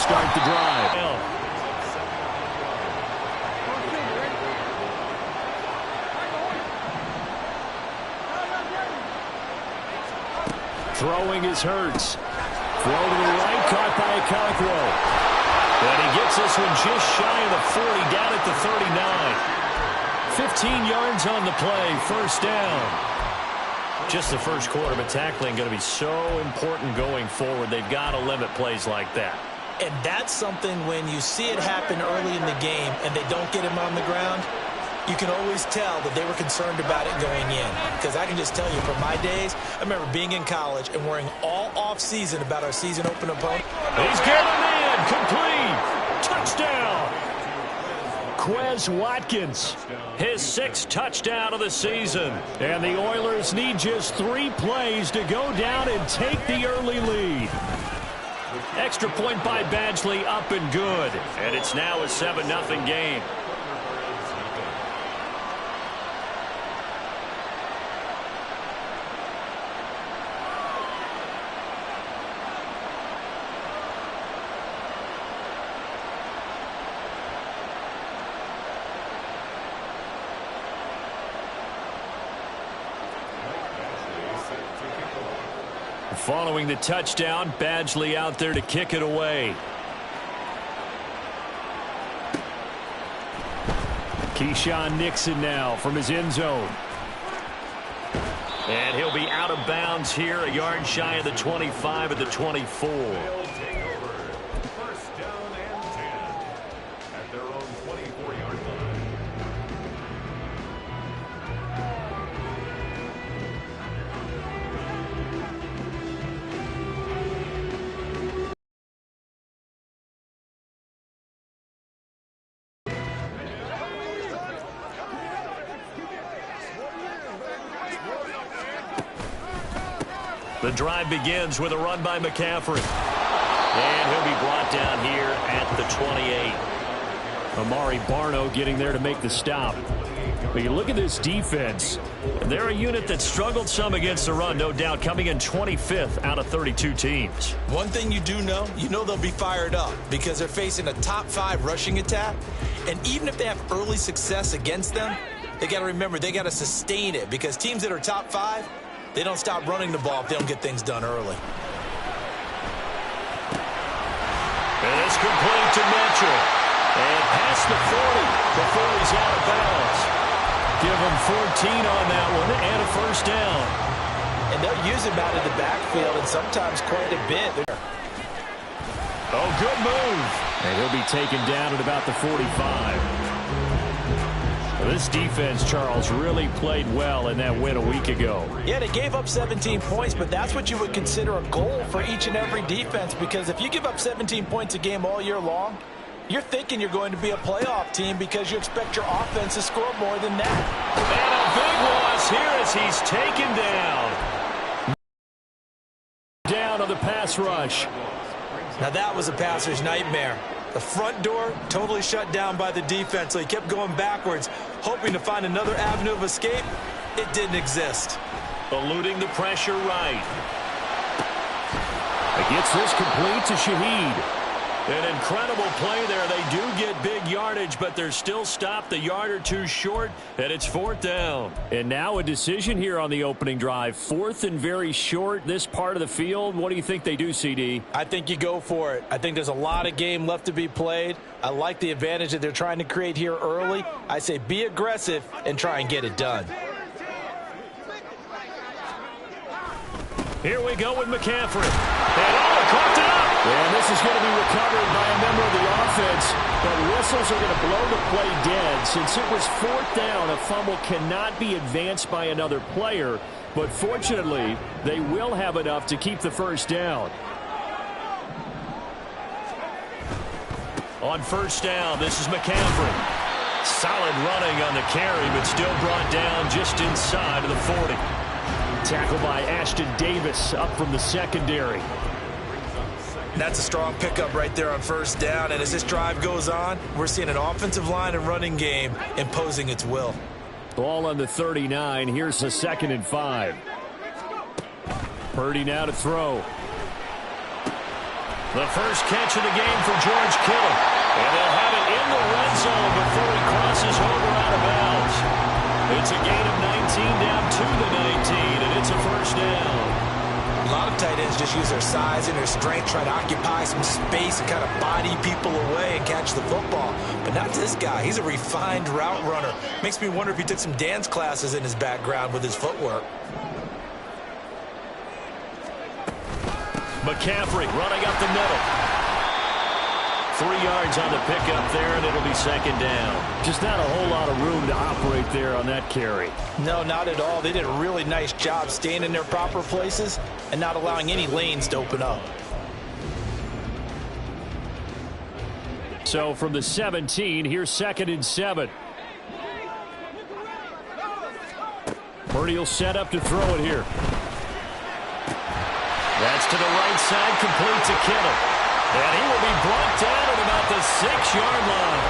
start the drive. Throwing is Hurts. Throw to the right, caught by Okonkwo. And he gets this one just shy of the 40, down at the 39. 15 yards on the play, first down. Just the first quarter, but tackling going to be so important going forward. They've got to limit plays like that. And that's something when you see it happen early in the game and they don't get him on the ground, you can always tell that they were concerned about it going in. Because I can just tell you, from my days, I remember being in college and worrying all off-season about our season open opponent. He's got a man, complete, touchdown. Quez Watkins, his 6th touchdown of the season. And the Oilers need just 3 plays to go down and take the early lead. Extra point by Badgley, up and good. And it's now a 7-0 game. Following the touchdown, Badgley out there to kick it away. Keyshawn Nixon now from his end zone. And he'll be out of bounds here, a yard shy of the 25 at the 24. First down and 10 at their own 24-yard line. The drive begins with a run by McCaffrey. And he'll be brought down here at the 28. Amari Barno getting there to make the stop. But you look at this defense, they're a unit that struggled some against the run, no doubt, coming in 25th out of 32 teams. One thing you do know, they'll be fired up because they're facing a top 5 rushing attack. And even if they have early success against them, they got to remember they got to sustain it, because teams that are top 5, they don't stop running the ball if they don't get things done early. And it's complete to Mitchell. And past the 40 before he's out of bounds. Give him 14 on that one and a first down. And they'll use him out of the backfield, and sometimes quite a bit. Oh, good move. And he'll be taken down at about the 45. This defense, Charles, really played well in that win a week ago. Yeah, they gave up 17 points, but that's what you would consider a goal for each and every defense, because if you give up 17 points a game all year long, you're thinking you're going to be a playoff team because you expect your offense to score more than that. And a big loss here as he's taken down. Down on the pass rush. Now that was a passer's nightmare. The front door totally shut down by the defense, so he kept going backwards, hoping to find another avenue of escape. It didn't exist. Eluding the pressure right. It gets this complete to Shaheed. An incredible play there. They do get big yardage, but they're still stopped a yard or two short, and it's 4th down. And now a decision here on the opening drive. 4th and very short, this part of the field. What do you think they do, CD? I think you go for it. I think there's a lot of game left to be played. I like the advantage that they're trying to create here early. I say be aggressive and try and get it done. Here we go with McCaffrey. And caught up. And this is going to be recovered by a member of the offense. But whistles are going to blow the play dead. Since it was 4th down, a fumble cannot be advanced by another player. But fortunately, they will have enough to keep the first down. On first down, this is McCaffrey. Solid running on the carry, but still brought down just inside of the 40. Tackled by Ashton Davis up from the secondary. That's a strong pickup right there on first down. And as this drive goes on, we're seeing an offensive line and running game imposing its will. Ball on the 39. Here's a 2nd and 5. Purdy now to throw. The first catch of the game for George Kittle. And they'll have it in the red zone before he crosses over out of bounds. It's a gain of 19 down to the 19, and it's a first down. A lot of tight ends just use their size and their strength, try to occupy some space and kind of body people away and catch the football. But not this guy. He's a refined route runner. Makes me wonder if he took some dance classes in his background with his footwork. McCaffrey running up the middle. 3 yards on the pickup there, and it'll be second down. Just not a whole lot of room to operate there on that carry. No, not at all. They did a really nice job staying in their proper places and not allowing any lanes to open up. So from the 17, here's 2nd and 7. Purdy will set up to throw it here. That's to the right side, complete to Kittle. And he will be brought down at about the 6-yard line.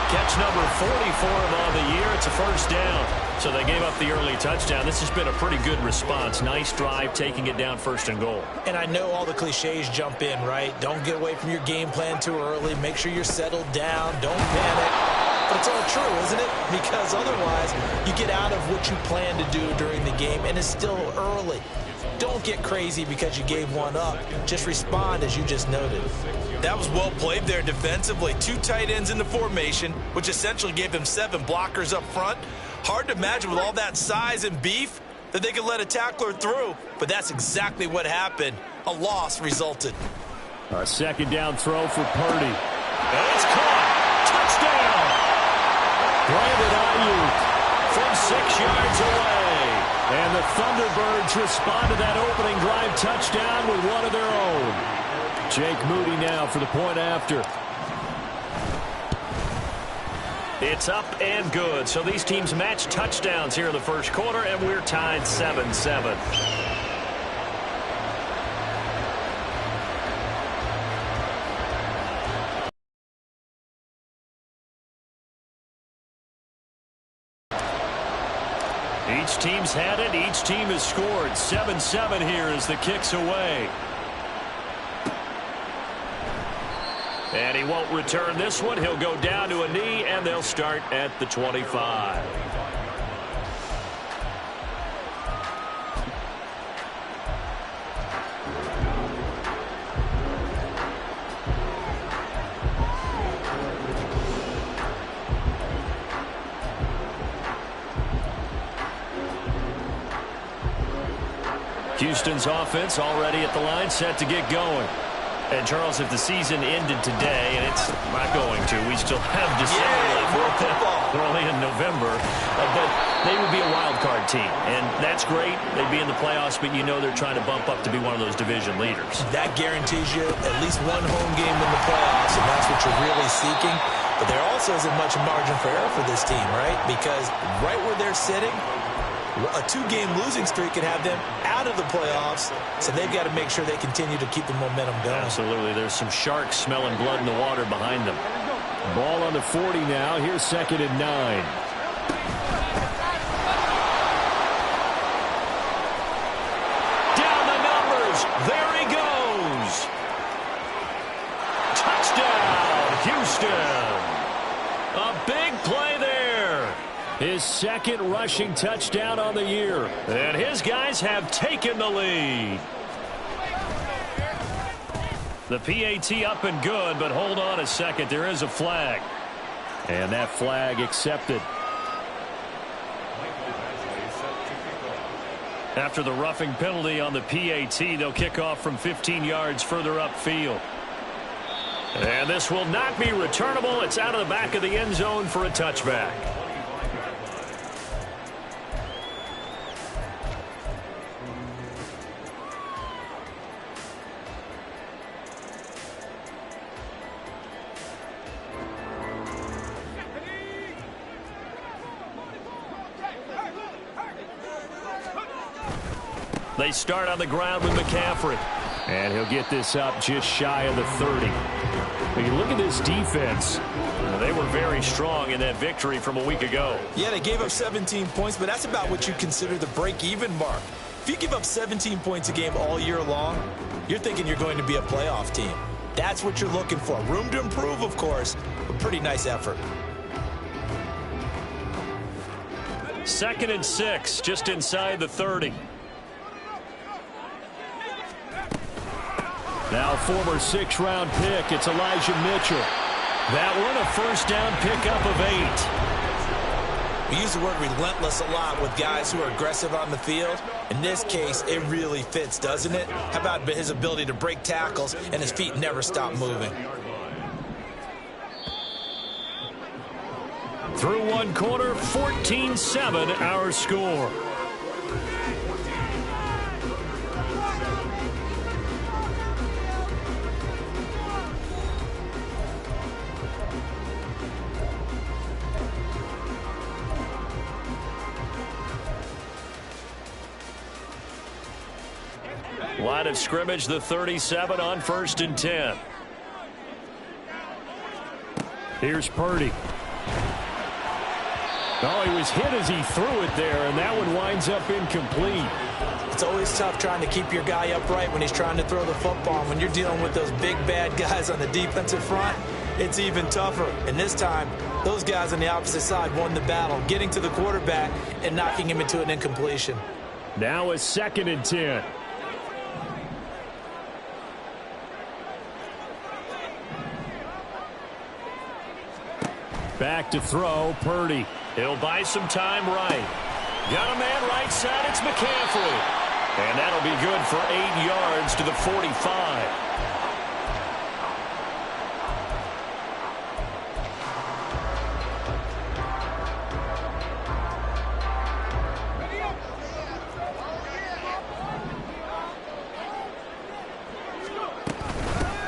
Catch number 44 on the year. It's a first down. So they gave up the early touchdown. This has been a pretty good response. Nice drive, taking it down 1st and goal. And I know all the cliches jump in, right? Don't get away from your game plan too early. Make sure you're settled down. Don't panic. But it's all true, isn't it? Because otherwise, you get out of what you plan to do during the game, and it's still early. Don't get crazy because you gave one up. Just respond as you just noted. That was well played there defensively. 2 tight ends in the formation, which essentially gave them 7 blockers up front. Hard to imagine with all that size and beef that they could let a tackler through. But that's exactly what happened. A loss resulted. A 2nd down throw for Purdy. And it's caught. Touchdown. Brandon Ayuk from 6 yards away. And the Thunderbirds respond to that opening drive touchdown with one of their own. Jake Moody now for the point after. It's up and good. So these teams match touchdowns here in the first quarter, and we're tied 7-7. Each team's had it. Each team has scored. 7-7 here as the kick's away. And he won't return this one. He'll go down to a knee, and they'll start at the 25. Houston's offense already at the line, set to get going. And, Charles, if the season ended today, and it's not going to, we still have December left. We're only in November. But they would be a wild card team, and that's great. They'd be in the playoffs, but you know they're trying to bump up to be one of those division leaders. That guarantees you at least one home game in the playoffs, and that's what you're really seeking. But there also isn't much margin for error for this team, right? Because right where they're sitting, a 2-game losing streak could have them out of the playoffs, so they've got to make sure they continue to keep the momentum going. Absolutely. There's some sharks smelling blood in the water behind them. Ball on the 40 now. Here's 2nd and 9. Down the numbers. There he goes. Touchdown, Houston. A big play there. His 2nd rushing touchdown on the year. And his guys have taken the lead. The PAT up and good, but hold on a second. There is a flag. And that flag accepted. After the roughing penalty on the PAT, they'll kick off from 15 yards further upfield. And this will not be returnable. It's out of the back of the end zone for a touchback. They start on the ground with McCaffrey. And he'll get this up just shy of the 30. When you look at this defense, they were very strong in that victory from a week ago. Yeah, they gave up 17 points, but that's about what you consider the break-even mark. If you give up 17 points a game all year long, you're thinking you're going to be a playoff team. That's what you're looking for. Room to improve, of course, but pretty nice effort. 2nd and 6, just inside the 30. Now former 6th-round pick, it's Elijah Mitchell. That one a first down pickup of 8. We use the word relentless a lot with guys who are aggressive on the field. In this case, it really fits, doesn't it? How about his ability to break tackles and his feet never stop moving? Through one quarter, 14-7 our score. Line of scrimmage, the 37 on 1st and 10. Here's Purdy. Oh, he was hit as he threw it there, and that one winds up incomplete. It's always tough trying to keep your guy upright when he's trying to throw the football. When you're dealing with those big, bad guys on the defensive front, it's even tougher. And this time, those guys on the opposite side won the battle, getting to the quarterback and knocking him into an incompletion. Now a 2nd and 10. Back to throw, Purdy. He'll buy some time right. Got a man right side, it's McCaffrey. And that'll be good for 8 yards to the 45.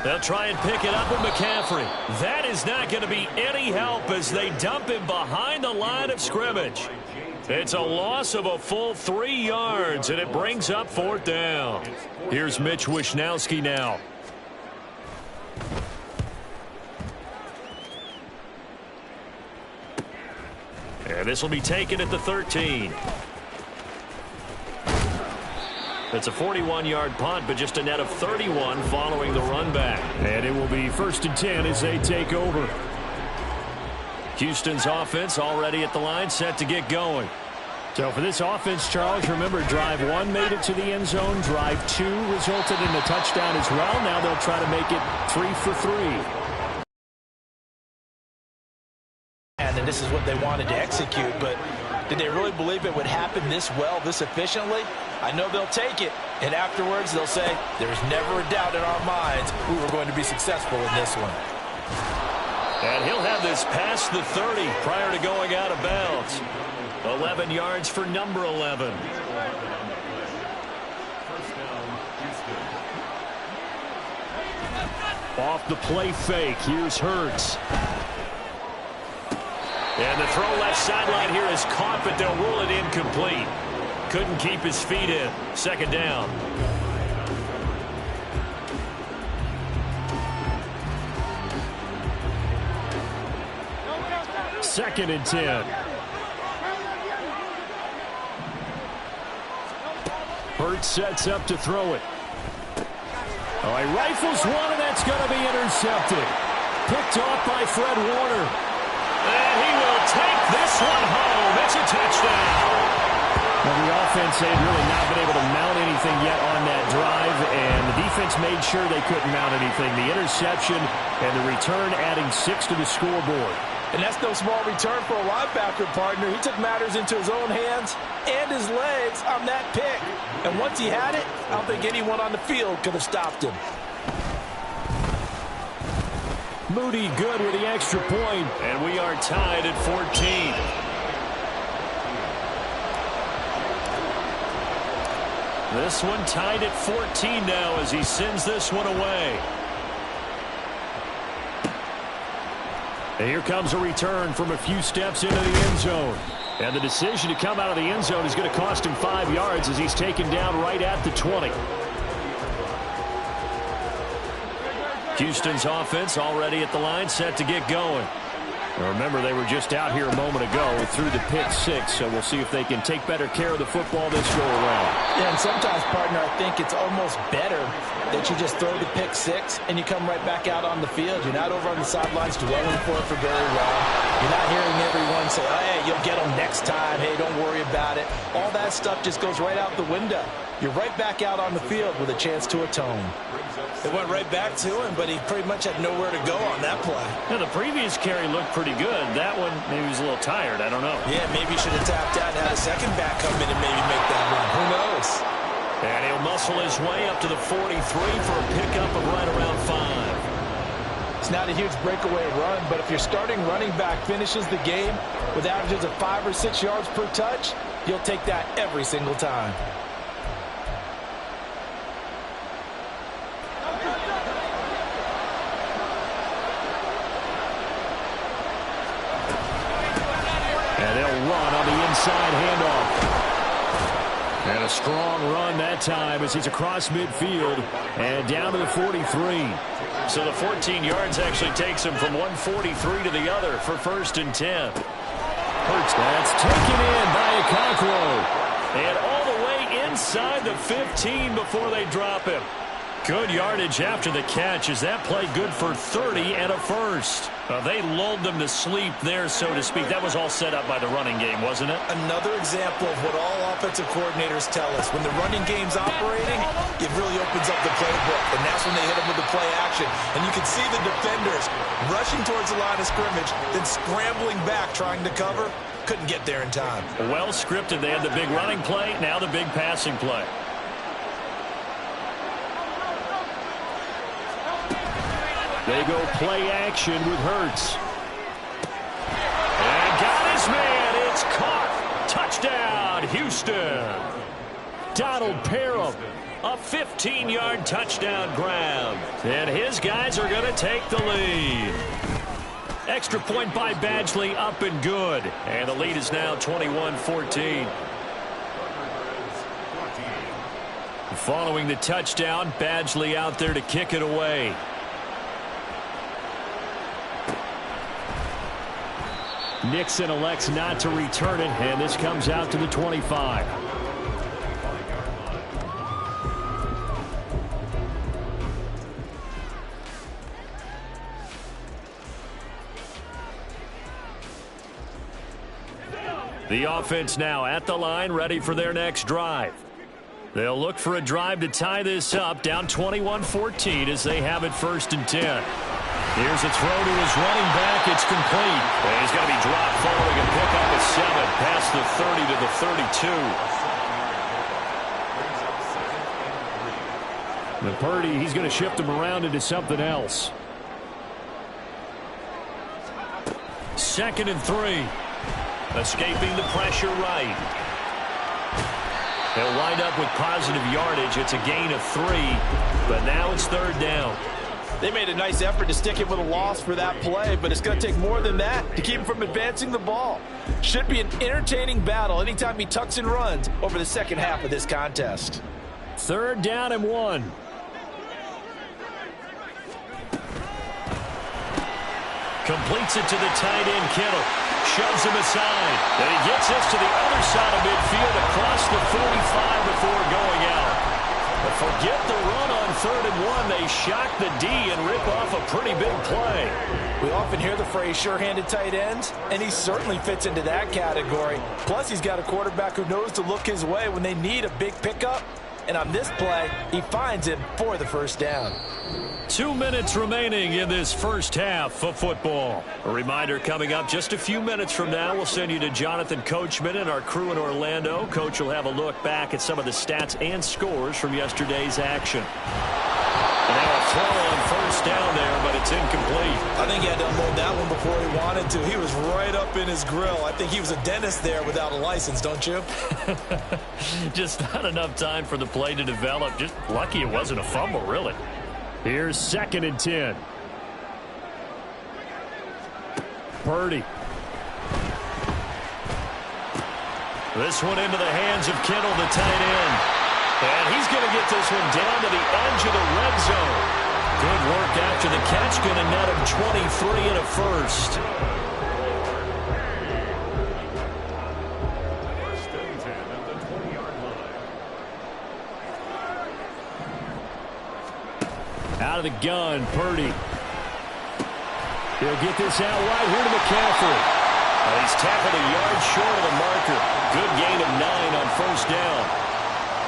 They'll try and pick it up with McCaffrey. That is not going to be any help as they dump him behind the line of scrimmage. It's a loss of a full 3 yards, and it brings up 4th down. Here's Mitch Wishnowsky now. And this will be taken at the 13. It's a 41-yard punt, but just a net of 31 following the run back. And it will be 1st and 10 as they take over. Houston's offense already at the line, set to get going. So for this offense, Charles, remember, drive 1 made it to the end zone. Drive 2 resulted in a touchdown as well. Now they'll try to make it 3 for 3. And this is what they wanted to execute, but did they really believe it would happen this well, this efficiently? I know they'll take it, and afterwards they'll say, there's never a doubt in our minds we were going to be successful in this one. And he'll have this past the 30 prior to going out of bounds. 11 yards for number 11. Off the play fake, here's Hurts. And the throw left sideline here is caught, but they'll rule it incomplete. Couldn't keep his feet in. 2nd down. Second and 10. Hurts sets up to throw it. Oh, he rifles one, and that's going to be intercepted. Picked off by Fred Warner. And he will take this one home. It's a touchdown. Well, the offense had really not been able to mount anything yet on that drive, and the defense made sure they couldn't mount anything. The interception and the return adding 6 to the scoreboard. And that's no small return for a linebacker, partner. He took matters into his own hands and his legs on that pick. And once he had it, I don't think anyone on the field could have stopped him. Moody good with the extra point, and we are tied at 14. This one tied at 14 now as he sends this one away. And here comes a return from a few steps into the end zone. And the decision to come out of the end zone is going to cost him 5 yards as he's taken down right at the 20. Houston's offense already at the line, set to get going. Remember, they were just out here a moment ago through the pick six, so we'll see if they can take better care of the football this go-around. Yeah, and sometimes, partner, I think it's almost better that you just throw the pick six and you come right back out on the field. You're not over on the sidelines dwelling for it for very long. You're not hearing everyone say, oh, hey, you'll get them next time. Hey, don't worry about it. All that stuff just goes right out the window. You're right back out on the field with a chance to atone. It went right back to him, but he pretty much had nowhere to go on that play. Yeah, the previous carry looked pretty good. That one, maybe he was a little tired. I don't know. Yeah, maybe he should have tapped out and had a second back come in and maybe make that run. Who knows? And he'll muscle his way up to the 43 for a pickup of right around 5. It's not a huge breakaway run, but if your starting running back finishes the game with averages of 5 or 6 yards per touch, you'll take that every single time. And they'll run on the inside handoff. And a strong run that time as he's across midfield and down to the 43. So the 14 yards actually takes him from 143 to the other for 1st and 10. Hurts. That's taken in by Okonkwo. And all the way inside the 15 before they drop him. Good yardage after the catch. Is that play good for 30 and a first? They lulled them to sleep there, so to speak. That was all set up by the running game, wasn't it? Another example of what all offensive coordinators tell us. When the running game's operating, it really opens up the playbook. And that's when they hit them with the play action. And you can see the defenders rushing towards the line of scrimmage, then scrambling back trying to cover. Couldn't get there in time. Well scripted. They had the big running play, now the big passing play. They go play action with Hurts. And got his man. It's caught. Touchdown, Houston. Donald Parham, a 15-yard touchdown grab. And his guys are going to take the lead. Extra point by Badgley, up and good. And the lead is now 21-14. Following the touchdown, Badgley out there to kick it away. Nixon elects not to return it, and this comes out to the 25. The offense now at the line, ready for their next drive. They'll look for a drive to tie this up, down 21-14 as they have it 1st and 10. Here's a throw to his running back. It's complete. And he's going to be dropped following a pickup of 7 past the 30 to the 32. And Purdy, he's going to shift him around into something else. 2nd and 3. Escaping the pressure right. He'll wind up with positive yardage. It's a gain of 3, but now it's 3rd down. They made a nice effort to stick him with a loss for that play, but it's going to take more than that to keep him from advancing the ball. Should be an entertaining battle anytime he tucks and runs over the second half of this contest. 3rd down and 1. Completes it to the tight end, Kittle. Shoves him aside. And he gets this to the other side of midfield across the 45 before going out. But forget the run on 3rd and 1. They shock the D and rip off a pretty big play. We often hear the phrase sure-handed tight ends, and he certainly fits into that category. Plus, he's got a quarterback who knows to look his way when they need a big pickup. And on this play, he finds him for the 1st down. 2 minutes remaining in this first half of football. A reminder coming up just a few minutes from now. We'll send you to Jonathan Coachman and our crew in Orlando. Coach will have a look back at some of the stats and scores from yesterday's action. And now a throw on 1st down there, but it's incomplete. I think he had to unload that one before he wanted to. He was right up in his grill. I think he was a dentist there without a license, don't you? Just not enough time for the play to develop. Just lucky it wasn't a fumble, really. Here's 2nd and 10. Purdy. This one into the hands of Kittle, the tight end. And he's going to get this one down to the edge of the red zone. Good work after the catch. Going to net him 23 and a first. of the gun, Purdy. He'll get this out wide here to McCaffrey. He's tackled a yard short of the marker. Good gain of 9 on first down.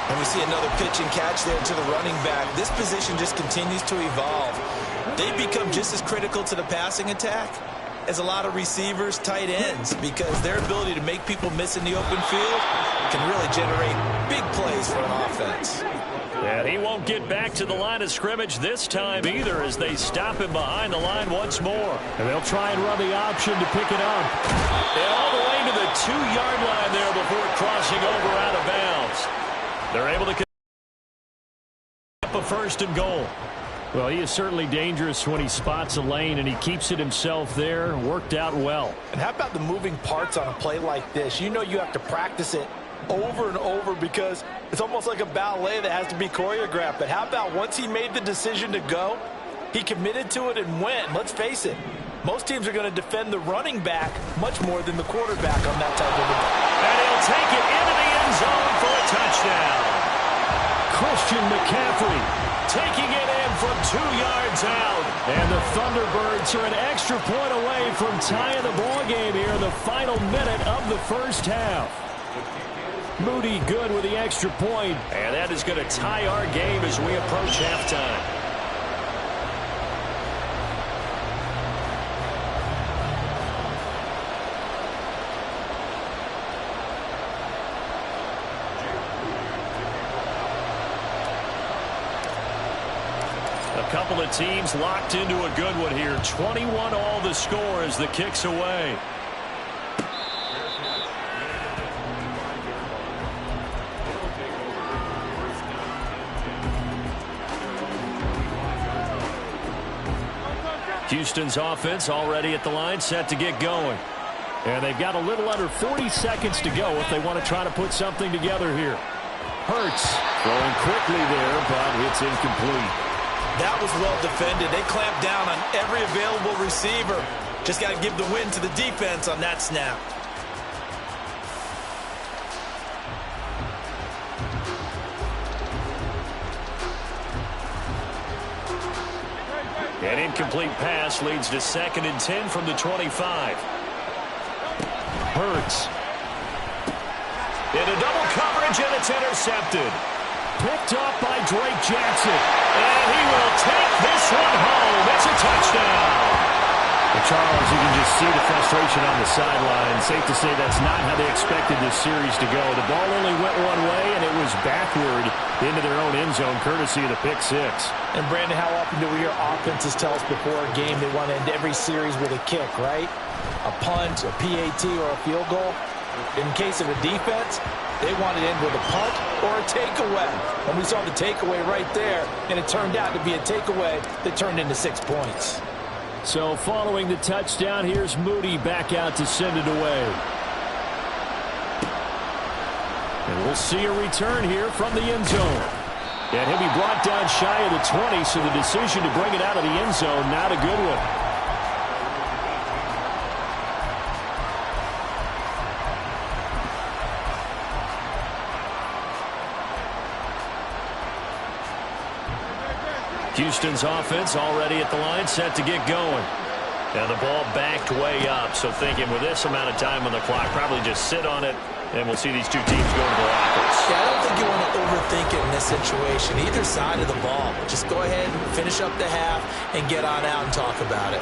And we see another pitch and catch there to the running back. This position just continues to evolve. They've become just as critical to the passing attack as a lot of receivers, tight ends, because their ability to make people miss in the open field can really generate big plays for an offense. And he won't get back to the line of scrimmage this time either as they stop him behind the line once more. And they'll try and run the option to pick it up. And all the way to the 2-yard line there before crossing over out of bounds. They're able to get up a 1st and goal. Well, he is certainly dangerous when he spots a lane, and he keeps it himself there. Worked out well. And how about the moving parts on a play like this? You know you have to practice it over and over because it's almost like a ballet that has to be choreographed. But how about once he made the decision to go, he committed to it and went. Let's face it, most teams are going to defend the running back much more than the quarterback on that type of event. And he'll take it into the end zone for a touchdown. Christian McCaffrey taking it in from 2 yards out. And the Thunderbirds are an extra point away from tying the ball game here in the final minute of the first half. Moody good with the extra point. And that is going to tie our game as we approach halftime. A couple of teams locked into a good one here. 21 all the score as the kick's away. Houston's offense already at the line, set to get going. And they've got a little under 40 seconds to go if they want to try to put something together here. Hurts throwing quickly there, but it's incomplete. That was well defended. They clamped down on every available receiver. Just got to give the win to the defense on that snap. An incomplete pass leads to 2nd and 10 from the 25. Hurts. Into double coverage, and it's intercepted. Picked up by Drake Jackson. And he will take this one home. It's a touchdown. Well, Charles, you can just see the frustration on the sideline. Safe to say that's not how they expected this series to go. The ball only went one way, and it was backward into their own end zone, courtesy of the pick 6. And, Brandon, how often do we hear offenses tell us before a game they want to end every series with a kick, right? A punt, a PAT, or a field goal. In case of a defense, they want to end with a punt or a takeaway. And we saw the takeaway right there, and it turned out to be a takeaway that turned into 6 points. So following the touchdown, here's Moody back out to send it away. And we'll see a return here from the end zone. And he'll be brought down shy of the 20, so the decision to bring it out of the end zone, not a good one. Houston's offense already at the line, set to get going. Now the ball backed way up, so thinking with this amount of time on the clock, probably just sit on it, and we'll see these two teams go to the lockers. Yeah, I don't think you want to overthink it in this situation. Either side of the ball. Just go ahead and finish up the half and get on out and talk about it.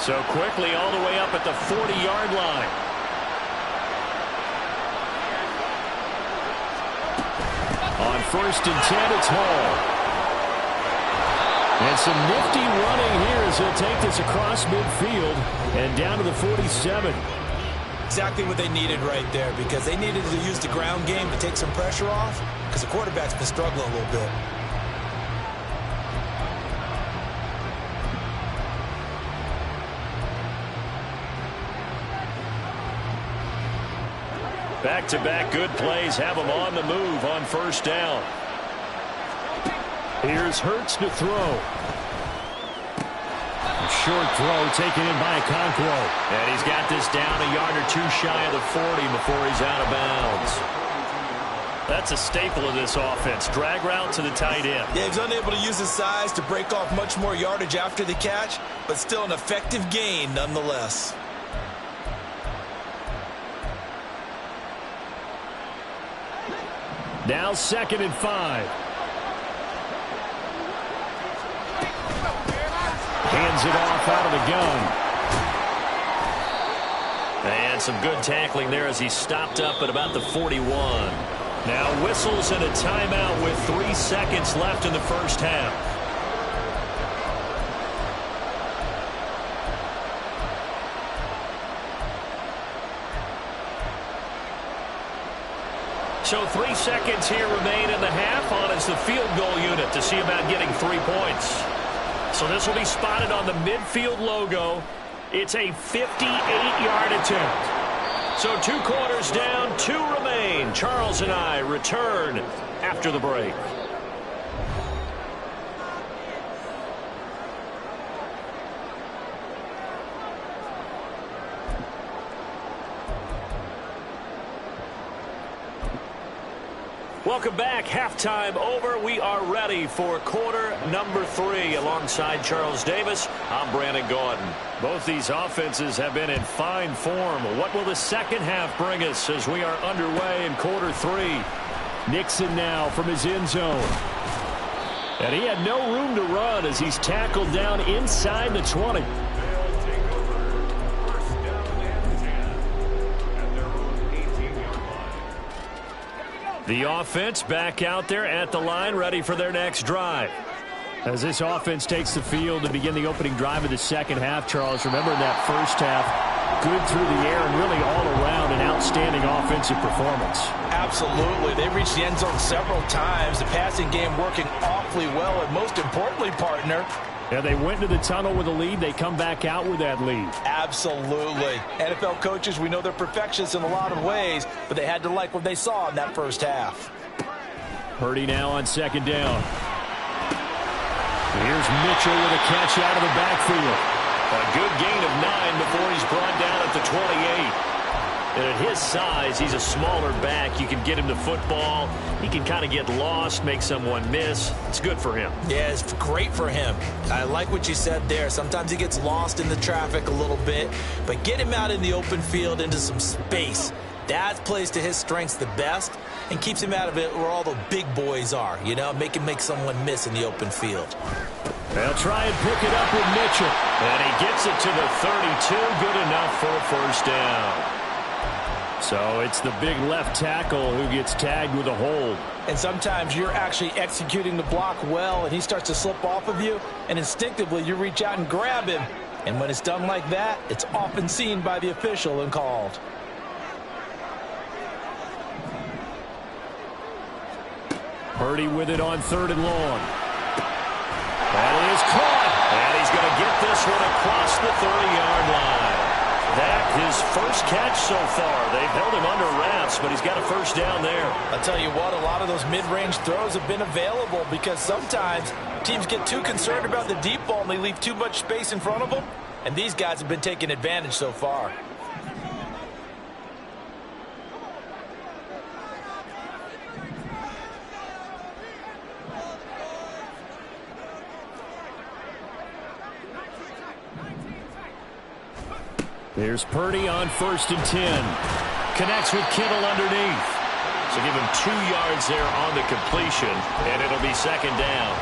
So quickly all the way up at the 40-yard line. On 1st and 10, it's Hall. And some nifty running here as he'll take this across midfield and down to the 47. Exactly what they needed right there, because they needed to use the ground game to take some pressure off, because the quarterback's been struggling a little bit. Back-to-back good plays have them on the move on 1st down. Here's Hurts to throw. Short throw taken in by Okonkwo. And he's got this down a yard or two shy of the 40 before he's out of bounds. That's a staple of this offense. Drag route to the tight end. Yeah, he's unable to use his size to break off much more yardage after the catch, but still an effective gain nonetheless. Now 2nd and 5. Hands it off out of the gun. And some good tackling there as he stopped up at about the 41. Now whistles and a timeout with 3 seconds left in the first half. So 3 seconds here remain in the half on as the field goal unit to see about getting 3 points. So this will be spotted on the midfield logo. It's a 58-yard attempt. So 2 quarters down, 2 remain. Charles and I return after the break. Welcome back. Halftime over. We are ready for quarter number 3. Alongside Charles Davis, I'm Brandon Gaudin. Both these offenses have been in fine form. What will the second half bring us as we are underway in quarter 3? Nixon now from his end zone. And he had no room to run as he's tackled down inside the 20. The offense back out there at the line, ready for their next drive. As this offense takes the field to begin the opening drive of the second half, Charles, remember in that first half, good through the air and really all around an outstanding offensive performance. Absolutely. They reached the end zone several times. The passing game working awfully well, and most importantly, partner, yeah, they went to the tunnel with a lead. They come back out with that lead. Absolutely. NFL coaches, we know they're perfectionists in a lot of ways, but they had to like what they saw in that first half. Purdy now on second down. Here's Mitchell with a catch out of the backfield. A good gain of 9 before he's brought down at the 28. And at his size, he's a smaller back. You can get him to football. He can kind of get lost, make someone miss. It's good for him. Yeah, it's great for him. I like what you said there. Sometimes he gets lost in the traffic a little bit, but get him out in the open field into some space. That plays to his strengths the best and keeps him out of it where all the big boys are, you know, make someone miss in the open field. They'll try and pick it up with Mitchell. And he gets it to the 32. Good enough for a first down. So it's the big left tackle who gets tagged with a hold. And sometimes you're actually executing the block well, and he starts to slip off of you, and instinctively you reach out and grab him. And when it's done like that, it's often seen by the official and called. Purdy with it on 3rd and long. That is caught. And he's going to get this one across the 30-yard line. That his first catch so far. They've held him under wraps, but he's got a first down there. I'll tell you what, a lot of those mid-range throws have been available because sometimes teams get too concerned about the deep ball and they leave too much space in front of them, and these guys have been taking advantage so far. Here's Purdy on 1st and 10. Connects with Kittle underneath. So give him 2 yards there on the completion, and it'll be 2nd down.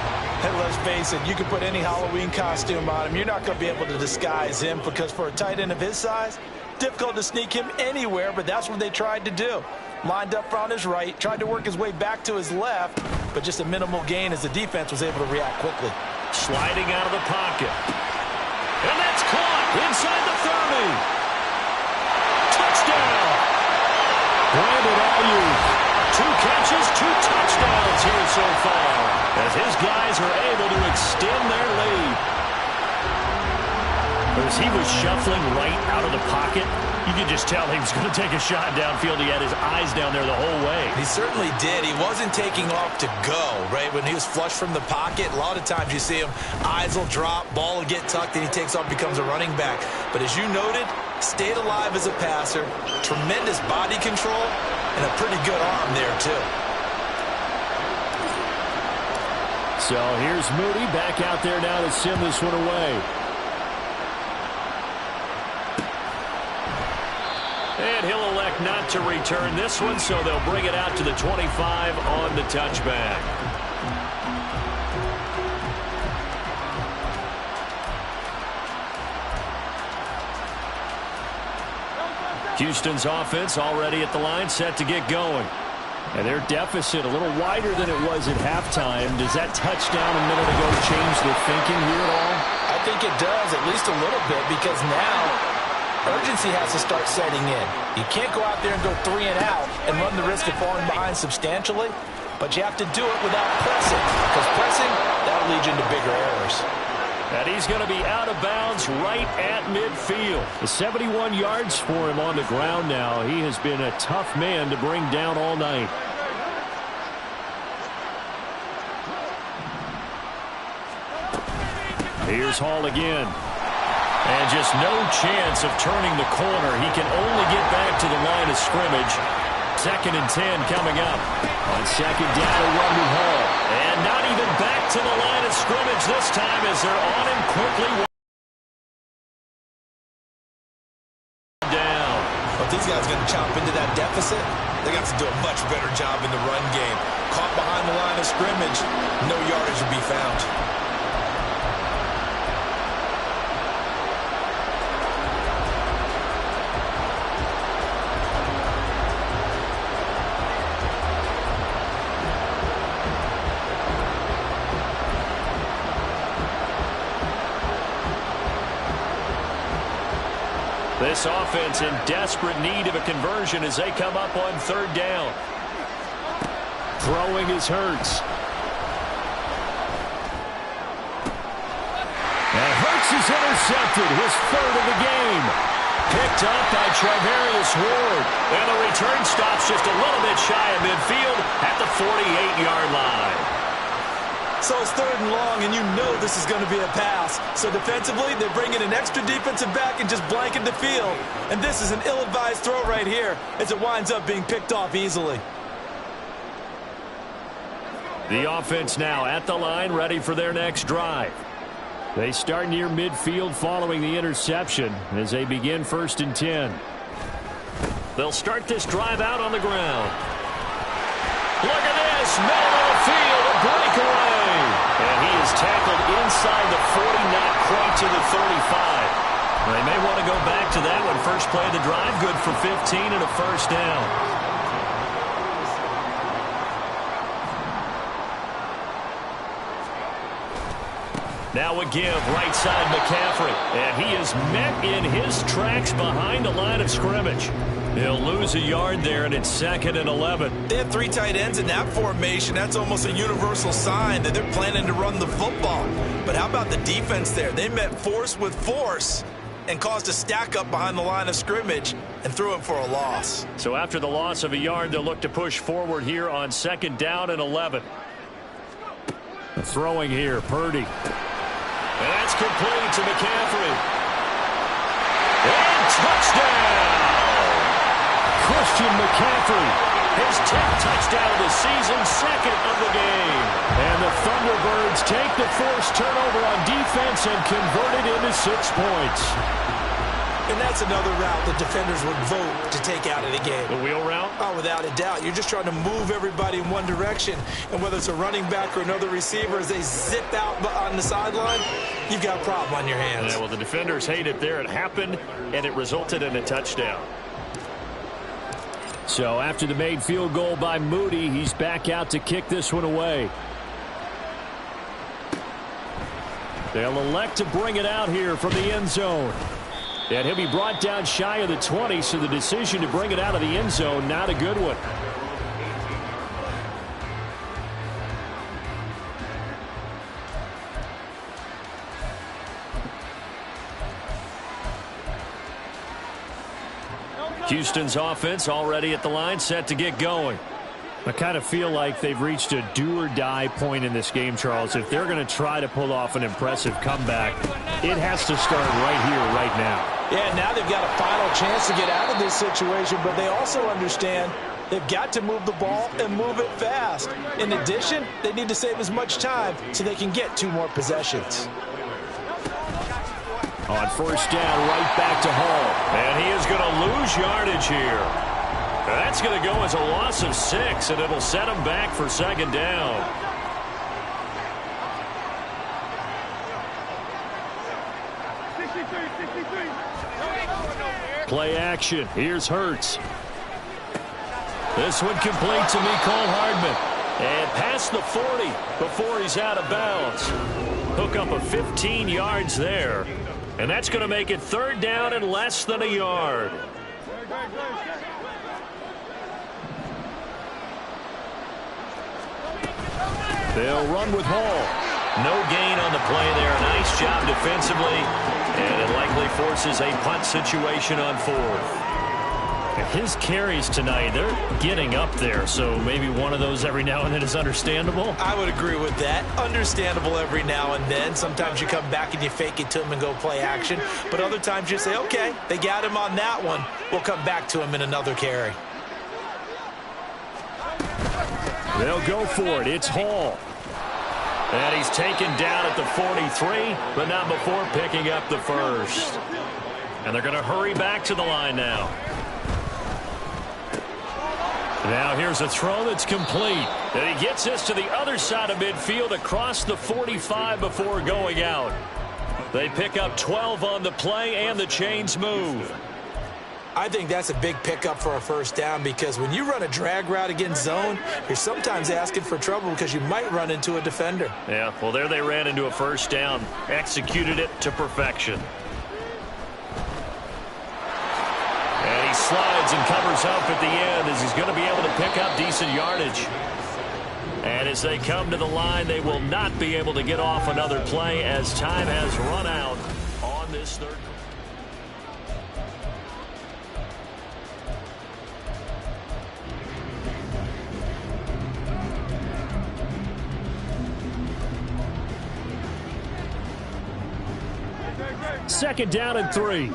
And let's face it, you can put any Halloween costume on him. You're not going to be able to disguise him because for a tight end of his size, difficult to sneak him anywhere, but that's what they tried to do. Lined up on his right, tried to work his way back to his left, but just a minimal gain as the defense was able to react quickly. Sliding out of the pocket. And that's caught inside the 30. Touchdown. Brandon Ayuk. 2 catches, 2 touchdowns here so far, as his guys are able to extend their lead. As he was shuffling right out of the pocket, you could just tell he was going to take a shot downfield. He had his eyes down there the whole way. He certainly did. He wasn't taking off to go, right? When he was flush from the pocket, a lot of times you see him, eyes will drop, ball will get tucked, and he takes off, becomes a running back. But as you noted, stayed alive as a passer, tremendous body control, and a pretty good arm there, too. So here's Moody back out there now to send this one away. And he'll elect not to return this one, so they'll bring it out to the 25 on the touchback. Houston's offense already at the line, set to get going. And their deficit a little wider than it was at halftime. Does that touchdown a minute ago change the thinking here at all? I think it does, at least a little bit, because now urgency has to start setting in. You can't go out there and go 3 and out and run the risk of falling behind substantially, but you have to do it without pressing, because pressing, that'll lead you into bigger errors. And he's going to be out of bounds right at midfield. The 71 yards for him on the ground now. He has been a tough man to bring down all night. Here's Hall again. And just no chance of turning the corner. He can only get back to the line of scrimmage. 2nd and 10 coming up. On 2nd down, a run with Hall. And not even back to the line of scrimmage this time as they're on him quickly. Down. But these guys are going to chop into that deficit. They got to do a much better job in the run game. Caught behind the line of scrimmage, no yardage will be found. This offense in desperate need of a conversion as they come up on 3rd down. Throwing is Hurts. And Hurts is intercepted, his 3rd of the game. Picked up by Charvarius Ward. And the return stops just a little bit shy of midfield at the 48-yard line. So it's 3rd and long, and you know this is going to be a pass. So defensively, they're bringing an extra defensive back and just blanking the field. And this is an ill-advised throw right here as it winds up being picked off easily. The offense now at the line, ready for their next drive. They start near midfield following the interception as they begin 1st and 10. They'll start this drive out on the ground. Look at this, middle of the field, a breakaway. And he is tackled inside the 40, not quite to the 35. They may want to go back to that one. First play of the drive, good for 15 and a 1st down. Now a give, right side McCaffrey. And he is met in his tracks behind the line of scrimmage. He'll lose a yard there, and it's 2nd and 11. They have 3 tight ends in that formation. That's almost a universal sign that they're planning to run the football. But how about the defense there? They met force with force and caused a stack up behind the line of scrimmage and threw him for a loss. So after the loss of a yard, they'll look to push forward here on 2nd down and 11. Throwing here, Purdy. And that's complete to McCaffrey. And touchdown! Christian McCaffrey, his 10th touchdown of the season, 2nd of the game. And the Thunderbirds take the forced turnover on defense and convert it into 6 points. And that's another route the defenders would vote to take out of the game. The wheel route? Oh, without a doubt. You're just trying to move everybody in one direction. And whether it's a running back or another receiver, as they zip out on the sideline, you've got a problem on your hands. Yeah, well, the defenders hate it there. It happened, and it resulted in a touchdown. So after the made field goal by Moody, he's back out to kick this one away. They'll elect to bring it out here from the end zone. And he'll be brought down shy of the 20, so the decision to bring it out of the end zone, not a good one. Houston's offense already at the line, set to get going. I kind of feel like they've reached a do-or-die point in this game, Charles. If they're going to try to pull off an impressive comeback, it has to start right here, right now. Yeah, now they've got a final chance to get out of this situation, but they also understand They've got to move the ball and move it fast. In addition, they need to save as much time so they can get 2 more possessions. On first down, right back to Hall. And he is going to lose yardage here. That's going to go as a loss of 6, and it'll set him back for second down. Play action. Here's Hurts. This one complete to Mecole Hardman. And past the 40 before he's out of bounds. Hook up of 15 yards there. And that's going to make it third down and less than a yard. They'll run with Hall. No gain on the play there. Nice job defensively. And it likely forces a punt situation on 4th. His carries tonight, they're getting up there, so maybe one of those every now and then is understandable. I would agree with that. Understandable every now and then. Sometimes you come back and you fake it to him and go play action. But other times you say, okay, they got him on that one. We'll come back to him in another carry. They'll go for it. It's Hall. And he's taken down at the 43, but not before picking up the first. And they're going to hurry back to the line now. Now here's a throw that's complete. And he gets this to the other side of midfield across the 45 before going out. They pick up 12 on the play, and the chains move. I think that's a big pickup for a first down because when you run a drag route against zone, you're sometimes asking for trouble because you might run into a defender. Yeah, well, there they ran into a first down. Executed it to perfection. And he slides and covers up at the end as he's going to be able to pick up decent yardage. And as they come to the line, they will not be able to get off another play as time has run out on this third. Second down and 3.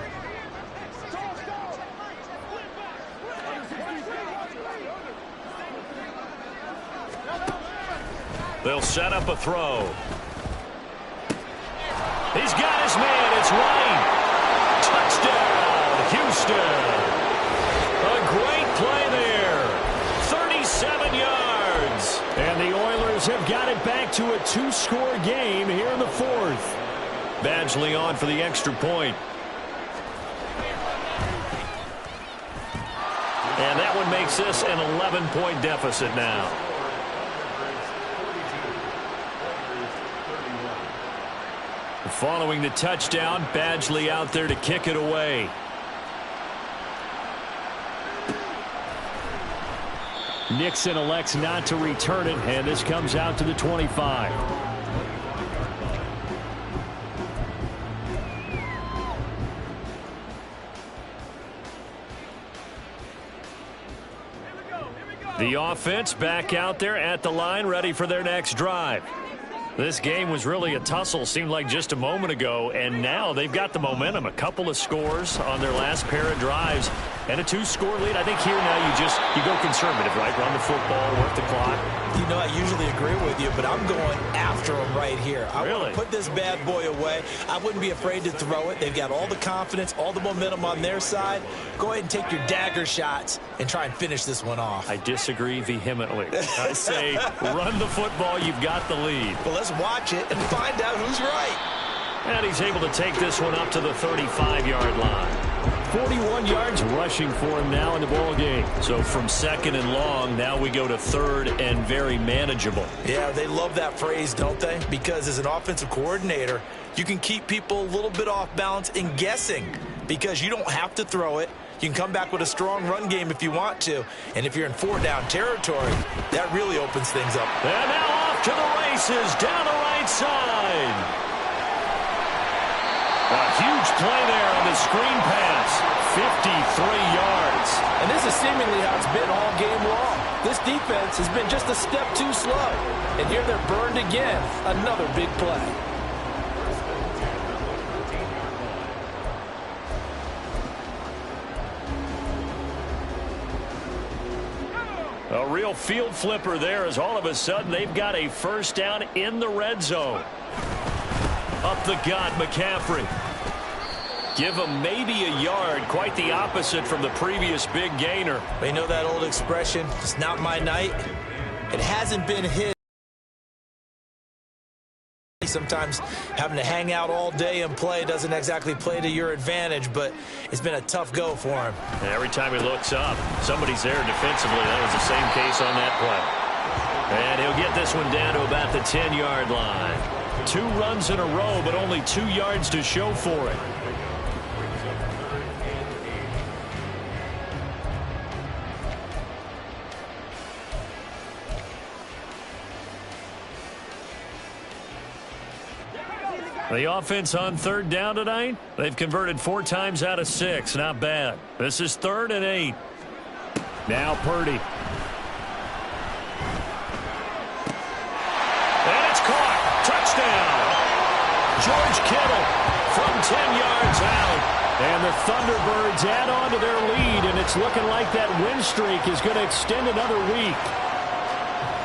They'll set up a throw. He's got his man. It's Wayne. Touchdown, Houston. A great play there. 37 yards. And the Oilers have got it back to a 2-score game here in the 4th. Badgley on for the extra point. And that one makes this an 11-point deficit now. Following the touchdown, Badgley out there to kick it away. Nixon elects not to return it, and this comes out to the 25. The offense back out there at the line, ready for their next drive. This game was really a tussle, seemed like just a moment ago, and now they've got the momentum. A couple of scores on their last pair of drives and a 2-score lead. I think here now you go conservative, right? Run the football, work the clock. You know, I usually agree with you, but I'm going after them right here. I want to put this bad boy away. I wouldn't be afraid to throw it. They've got all the confidence, all the momentum on their side. Go ahead and take your dagger shots and try and finish this one off. I disagree vehemently. I say run the football. You've got the lead. Well, let's watch it and find out who's right. And he's able to take this one up to the 35-yard line. 41 yards rushing for him now in the ball game. So from second and long, now we go to third and very manageable. Yeah, they love that phrase, don't they? Because as an offensive coordinator, you can keep people a little bit off balance and guessing because you don't have to throw it. You can come back with a strong run game if you want to. And if you're in 4-down territory, that really opens things up. And now off to the races down the right side. A huge play there on the screen pass. 53 yards. And this is seemingly how it's been all game long. This defense has been just a step too slow. And here they're burned again. Another big play. A real field flipper there as all of a sudden they've got a first down in the red zone. Up the gut, McCaffrey. Give him maybe a yard, quite the opposite from the previous big gainer. They know that old expression, it's not my night. It hasn't been his. Sometimes having to hang out all day and play doesn't exactly play to your advantage, but it's been a tough go for him. And every time he looks up, somebody's there defensively. That was the same case on that play. And he'll get this one down to about the 10-yard line. 2 runs in a row, but only 2 yards to show for it. The offense on 3rd down tonight, they've converted 4 times out of 6. Not bad. This is 3rd and 8. Now Purdy. And it's caught. Touchdown. George Kittle from 10 yards out. And the Thunderbirds add on to their lead, and it's looking like that win streak is going to extend another week.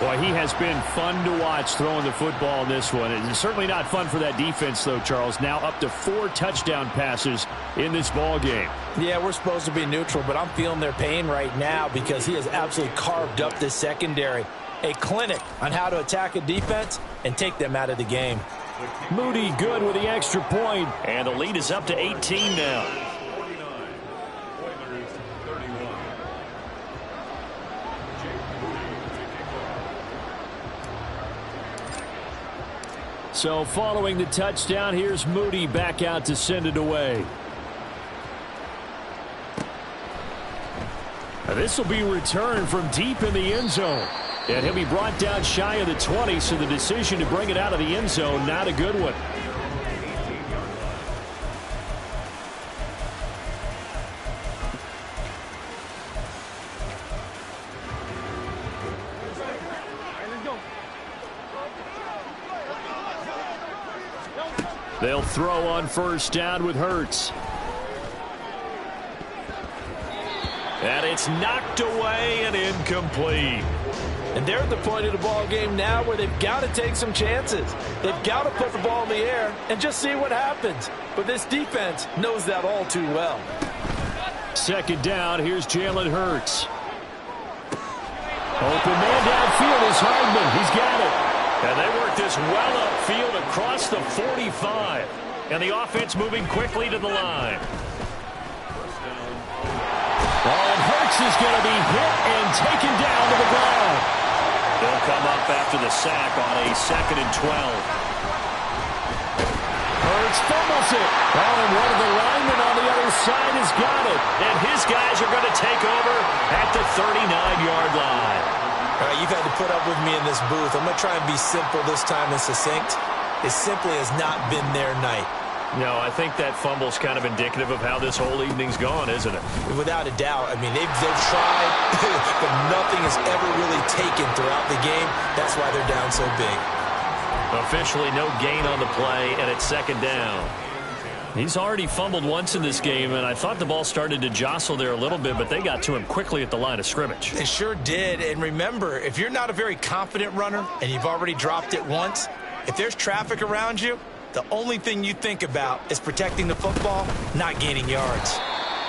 Boy, he has been fun to watch throwing the football in this one. It's certainly not fun for that defense, though, Charles. Now up to 4 touchdown passes in this ball game. Yeah, we're supposed to be neutral, but I'm feeling their pain right now because he has absolutely carved up this secondary. A clinic on how to attack a defense and take them out of the game. Moody good with the extra point, and the lead is up to 18 now. So following the touchdown, here's Moody back out to send it away. This will be returned from deep in the end zone. And he'll be brought down shy of the 20, so the decision to bring it out of the end zone, not a good one. They'll throw on 1st down with Hurts. And it's knocked away and incomplete. And they're at the point of the ball game now where they've got to take some chances. They've got to put the ball in the air and just see what happens. But this defense knows that all too well. 2nd down, here's Jalen Hurts. Open man downfield is Hardman. He's got it. And they work this well upfield across the 45. And the offense moving quickly to the line. And Hurts is going to be hit and taken down to the ground. He'll come up after the sack on a 2nd and 12. Hurts fumbles it. Oh, and one of the linemen on the other side has got it. And his guys are going to take over at the 39-yard line. All right, you've had to put up with me in this booth. I'm going to try and be simple this time and succinct. It simply has not been their night. No, I think that fumble's kind of indicative of how this whole evening's gone, isn't it? Without a doubt. I mean, they've tried, but nothing has ever really taken throughout the game. That's why they're down so big. Officially no gain on the play, and it's 2nd down. He's already fumbled once in this game, and I thought the ball started to jostle there a little bit, but they got to him quickly at the line of scrimmage. They sure did. And remember, if you're not a very confident runner and you've already dropped it once, if there's traffic around you, the only thing you think about is protecting the football, not gaining yards.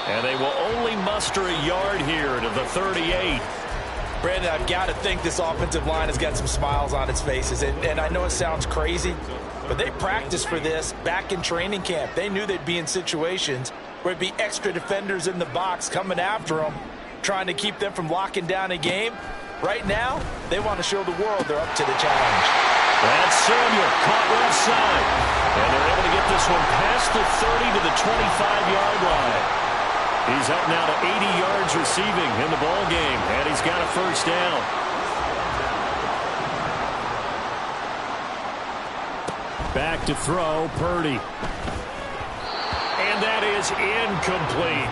And they will only muster a yard here to the 38. Brandon, I've got to think this offensive line has got some smiles on its faces. And I know it sounds crazy, but they practiced for this back in training camp. They knew they'd be in situations where it'd be extra defenders in the box coming after them, trying to keep them from locking down a game. Right now, they want to show the world they're up to the challenge. That's Samuel, caught left side. And they're able to get this one past the 30 to the 25-yard line. He's up now to 80 yards receiving in the ball game, and he's got a first down. Back to throw, Purdy. And that is incomplete.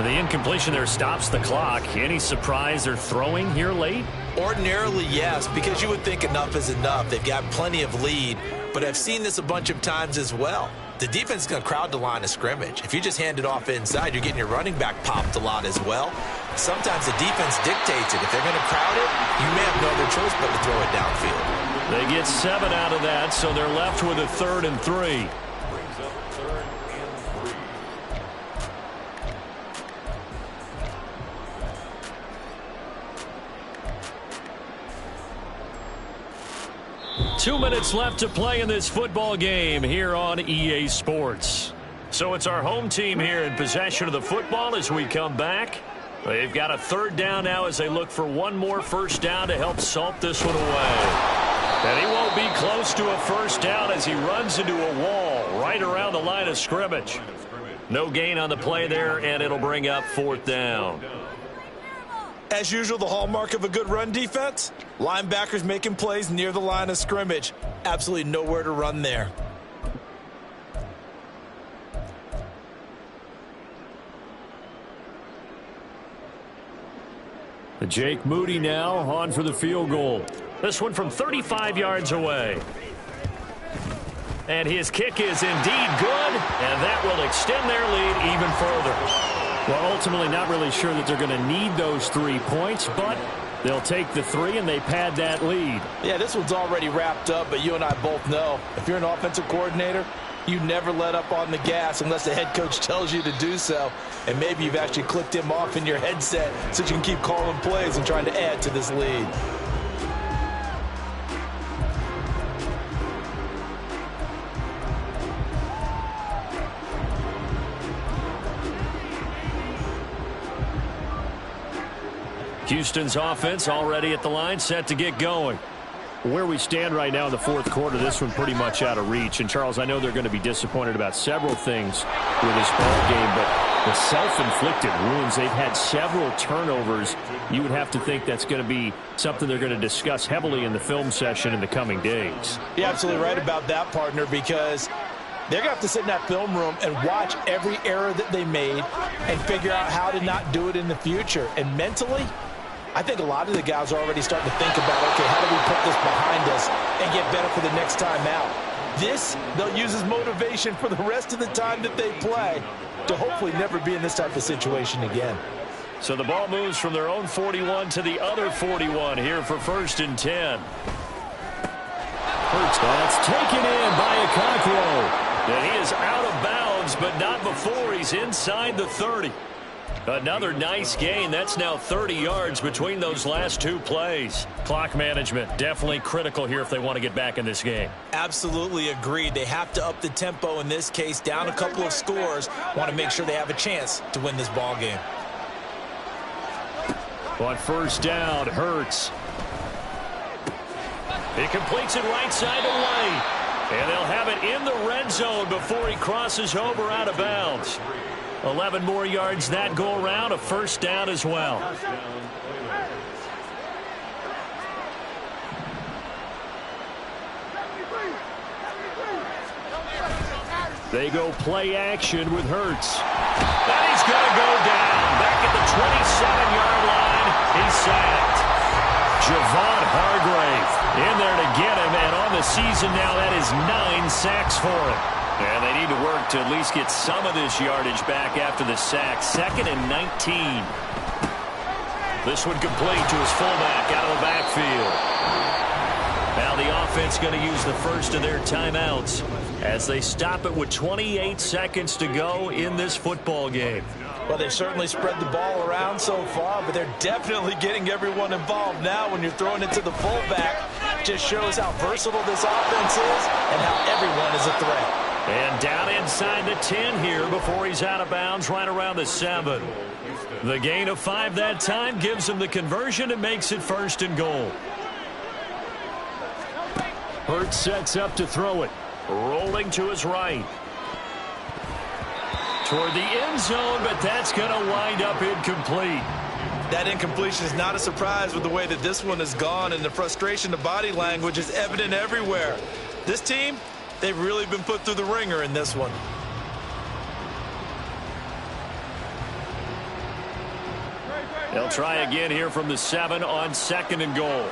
The incompletion there stops the clock. Any surprise they're throwing here late? Ordinarily, yes, because you would think enough is enough. They've got plenty of lead, but I've seen this a bunch of times as well. the defense is going to crowd the line of scrimmage. If you just hand it off inside, you're getting your running back popped a lot as well. Sometimes the defense dictates it. If they're going to crowd it, you may have no other choice but to throw it downfield. They get 7 out of that, so they're left with a 3rd and 3. Brings up 3rd and 3. 2 minutes left to play in this football game here on EA Sports. So it's our home team here in possession of the football as we come back. They've got a 3rd down now as they look for one more 1st down to help salt this one away. And he won't be close to a 1st down as he runs into a wall right around the line of scrimmage. No gain on the play there, and it'll bring up 4th down. As usual, the hallmark of a good run defense, linebackers making plays near the line of scrimmage. Absolutely nowhere to run there. Jake Moody now on for the field goal. This one from 35 yards away. And his kick is indeed good, and that will extend their lead even further. Well, ultimately not really sure that they're going to need those 3 points, but they'll take the 3 and they pad that lead. Yeah, this one's already wrapped up, but you and I both know if you're an offensive coordinator, you never let up on the gas unless the head coach tells you to do so. And maybe you've actually clicked him off in your headset so you can keep calling plays and trying to add to this lead. Houston's offense already at the line, set to get going. Where we stand right now in the 4th quarter, this one pretty much out of reach. And, Charles, I know they're going to be disappointed about several things with this ball game, but the self-inflicted wounds, they've had several turnovers. You would have to think that's going to be something they're going to discuss heavily in the film session in the coming days. You're absolutely right about that, partner, because they're going to have to sit in that film room and watch every error that they made and figure out how to not do it in the future. And mentally, I think a lot of the guys are already starting to think about, okay, how do we put this behind us and get better for the next time out? This, they'll use as motivation for the rest of the time that they play to hopefully never be in this type of situation again. So the ball moves from their own 41 to the other 41 here for 1st and 10. That's taken in by Okonkwo. And he is out of bounds, but not before he's inside the 30. Another nice gain. That's now 30 yards between those last 2 plays. Clock management definitely critical here if they want to get back in this game. Absolutely agreed. They have to up the tempo in this case, down a couple of scores. Want to make sure they have a chance to win this ball game. On 1st down, Hurts. He completes it right side to White. And they'll have it in the red zone before he crosses over out of bounds. 11 more yards that go around, a 1st down as well. They go play action with Hurts. And he's going to go down. Back at the 27-yard line, he's sacked. Javon Hargrave in there to get him, and on the season now, that is 9 sacks for him. And they need to work to at least get some of this yardage back after the sack. 2nd and 19. This one complete to his fullback out of the backfield. Now the offense going to use the first of their timeouts as they stop it with 28 seconds to go in this football game. Well, they've certainly spread the ball around so far, but they're definitely getting everyone involved now. When you're throwing it to the fullback, just shows how versatile this offense is and how everyone is a threat. And down inside the 10 here before he's out of bounds right around the 7. The gain of 5 that time gives him the conversion and makes it 1st and goal. Hurts sets up to throw it. Rolling to his right. Toward the end zone, but that's going to wind up incomplete. That incompletion is not a surprise with the way that this one has gone, and the frustration, the body language is evident everywhere. This team, they've really been put through the ringer in this one. They'll try again here from the 7 on 2nd and goal.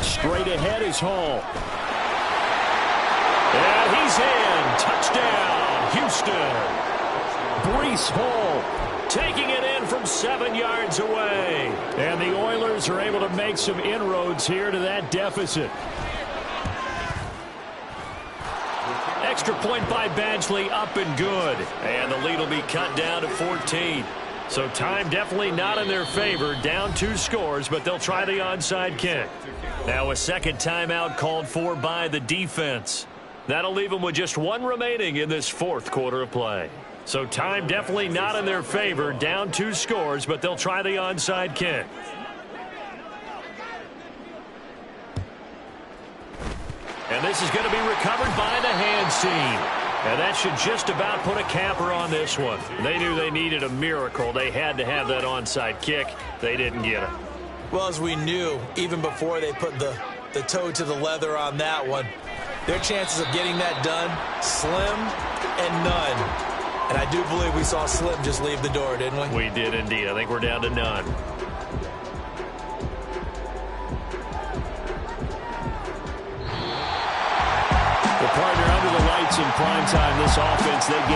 Straight ahead is Hall. he's in. Touchdown, Houston. Breece Hall taking it in from 7 yards away. And the Oilers are able to make some inroads here to that deficit. Extra point by Badgley, up and good. And the lead will be cut down to 14. So time definitely not in their favor. Down 2 scores, but they'll try the onside kick. Now a second timeout called for by the defense. That'll leave them with just 1 remaining in this 4th quarter of play. So time definitely not in their favor. Down 2 scores, but they'll try the onside kick. And this is going to be recovered by the hands team. And that should just about put a capper on this one. They knew they needed a miracle. They had to have that onside kick. They didn't get it. Well, as we knew, even before they put the toe to the leather on that one, their chances of getting that done, slim and none. And I do believe we saw Slim just leave the door, didn't we? We did indeed. I think we're down to none. The partner under the lights in prime time, this offense, they get